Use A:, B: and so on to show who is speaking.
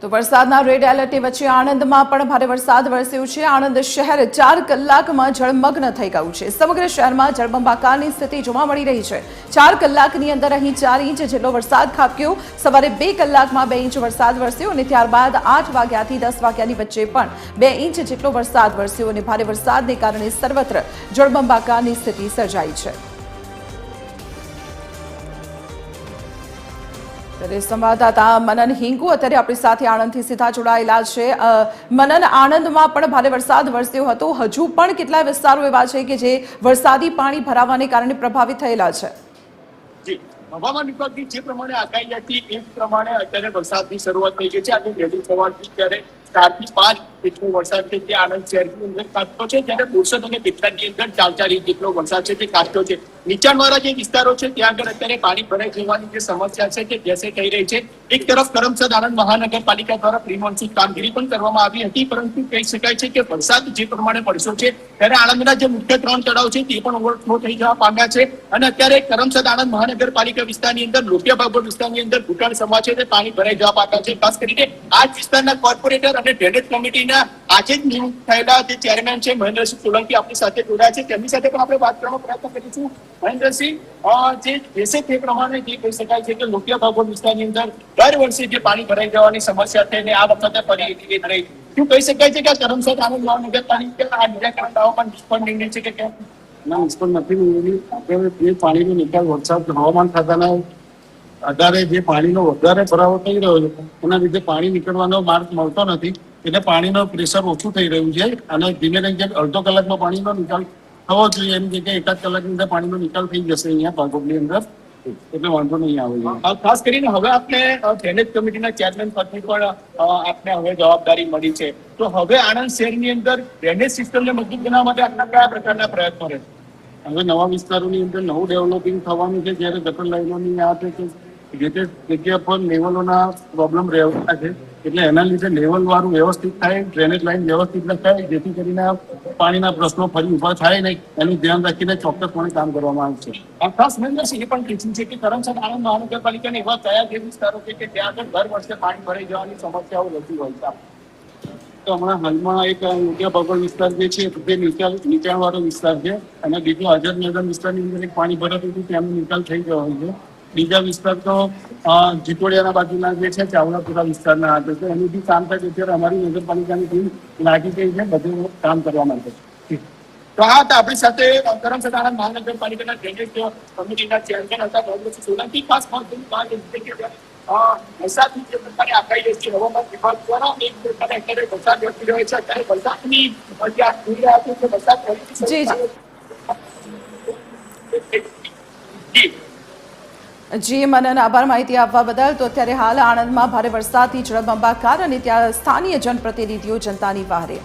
A: તો વરસાદના રેડ એલર્ટની વચ્ચે આણંદમાં પણ ભારે વરસાદ વરસ્યો છે। આણંદ શહેર 4 કલાકમાં જળમગ્ન થઈ ગયું છે। સમગ્ર શહેરમાં જળબંબાકારની સ્થિતિ જોવા મળી રહી છે। 4 કલાકની અંદર અહીં 4 ઇંચ જેટલો વરસાદ ખાબક્યો। સવારે 2 કલાકમાં 2 ઇંચ વરસાદ વરસ્યો અને ત્યારબાદ 8 વાગ્યાથી 10 વાગ્યાની વચ્ચે પણ 2 ઇંચ જેટલો વરસાદ વરસ્યો અને ભારે વરસાદને કારણે સર્વત્ર જળબંબાકારની સ્થિતિ સર્જાઈ છે। संवाददाता मनन हिंगू अत्यारे अपनी साथे आणंदथी सीधा जोड़ायेला छे। मनन, आणंदमां पण भारे वरसाद वरस्यो हतो, हजू पण केटलाय विस्तारो एवा छे के जे वरसादी पाणी भरावाने कारणे प्रभावित थयेला छे?
B: जी, हवामान विभागनी जे प्रमाणे आगाही हती ए प्रमाणे अत्यारे वरसादनी शरूआत थई गई छे। आज वહેલી સવારથી ત્યારે 4 થી 5 જેટલો વરસાદ છે તે આણંદ શહેરની અંદર ખાબક્યો છે, જ્યારે બોરસદ અને બેટલાદની અંદર 4 ઇંચ જેટલો વરસાદ છે તે ખાબક્યો છે। નીચાણવાળા જે વિસ્તારો છે ત્યાં આગળ અત્યારે પાણી ભરાઈ જવાની જે સમસ્યા છે તે બેસે થઈ રહી છે। એક તરફ કરમસદ આણંદ મહાનગરપાલિકા દ્વારા પ્રી મોન્સૂન કામગીરી પણ કરવામાં આવી હતી, પરંતુ કહી શકાય છે કે વરસાદ જે પ્રમાણે પડ્યો છે ત્યારે આણંદના જે મુખ્ય 3 તળાવ છે તે પણ ઓવરફ્લો થઈ જવા પામ્યા છે અને અત્યારે કરમસદ આણંદ મહાનગરપાલિકા વિસ્તારની અંદર લોટિયા બાગોળ વિસ્તારની અંદર ઘૂંટણ સમા છે તે પાણી ભરાઈ જવા પામ્યા છે। ખાસ કરીને આ વિસ્તારના કોર્પોરેટર અને ડ્રેનેજ કમિટીના આજે જ નિયુક્ત થયેલા જે ચેરમેન છે મહેન્દ્રસિંહ સોલંકી આપણી સાથે જોડાયા છે, તેમની સાથે પણ આપણે વાત કરવાનો પ્રયત્ન કરીશું। મહેન્દ્રસિંહ, જે દેશે તે પ્રમાણે જે કહી શકાય છે કે લોટિયા બાગોળ વિસ્તારની અંદર દર વર્ષે જે પાણી ભરાઈ જવાની સમસ્યા છે અને આ વખતે ફરી એવી રહી, શું કહી શકાય છે કે આ કરમસદ આણંદ મહાનગરપાલિકા આ નિરાકરણ લાવવામાં નિષ્ફળ નિર્ણય છે કે કેમ?
C: ના, નિષ્ફળ નથી। આપણે પાણીનો નિકાલ વરસાદ હવામાન ખાતાના આધારે જે પાણીનો વધારે ભરાવો થઈ રહ્યો છે એના લીધે પાણી નીકળવાનો માર્ગ મળતો નથી, એટલે પાણીનો પ્રેશર ઓછું થઈ રહ્યું છે અને ધીમે ધીમે અડધો કલાકમાં પાણીનો નિકાલ થવો જોઈએ એમ જગ્યાએ 1 કલાકની અંદર પાણીનો નિકાલ થઈ જશે અહીંયા બાગોળની અંદર, એટલે વાંધો નહીં આવે।
B: ખાસ કરીને હવે આપણે ડ્રેનેજ કમિટીના ચેરમેન પદની પણ આપને હવે જવાબદારી મળી છે, તો હવે આણંદ શહેરની અંદર ડ્રેનેજ સિસ્ટમને મજબૂત બનાવવા માટે આપના કયા પ્રકારના પ્રયત્નો રહેશે?
C: હવે નવા વિસ્તારોની અંદર નવું ડેવલપિંગ થવાનું છે, જ્યારે ગટર લાઈનોની આ છે કે જે તે જગ્યા પર લેવલોના પ્રોબ્લેમ રહેવાના છે, એટલે એના લીધે લેવલ વાળું વ્યવસ્થિત થાય, ડ્રેનેજ લાઈન વ્યવસ્થિત થાય, જેથી કરીને પાણીના પ્રશ્નો ફરી ઉભા થાય નહીં એનું ધ્યાન રાખીને ચોક્કસપણે કામ કરવામાં આવશે।
B: ખાસ મહેન્દ્રસિંહ એ પણ કીધું છે કે કરમસદ આણંદ મહાનગરપાલિકાના એવા કયા જે વિસ્તારો છે કે ત્યાં આગળ દર વર્ષે પાણી ભરાઈ જવાની સમસ્યાઓ રહેતી હોય છે?
C: તો હમણાં હાલમાં એક લોટિયા બાગોળ વિસ્તાર જે છે તે નીચાણવાળો વિસ્તાર છે અને બીજો આઝાદનગર વિસ્તારની અંદર એક પાણી ભરાતું હતું ત્યાંનો નિકાલ થઈ ગયો છે। બીજા વિસ્તાર તો જીતોડિયાના બાજુના જે છે ચાવડાપુરા વિસ્તારના હાથે છે, એનું બી કામ થાય અત્યારે અમારી નગરપાલિકાની ટીમ લાગી ગઈ છે બધું કામ કરવા માટે।
B: તો આ હતા આપણી સાથે કરમસદ આણંદ મહાનગરપાલિકાના ડ્રેનેજ કમિટીના ચેરમેન હતા મહેન્દ્રસિંહ સોલંકી। ખાસ મહત્વની વાત એ છે કે વરસાદની જે પ્રકારે આગાહી છે હવામાન વિભાગ દ્વારા એક પ્રકારે અત્યારે વરસાદ વરસી રહ્યો છે, અત્યારે વરસાદની જે આ વરસાદ
A: જી मनन, आभार माहिती आपवा बदल। तो अत्यारे हाल आणंदमां भारे वरसादथी जळबंबाकार अने त्यां स्थानीय जनप्रतिनिधिओ जनतानी वहारे।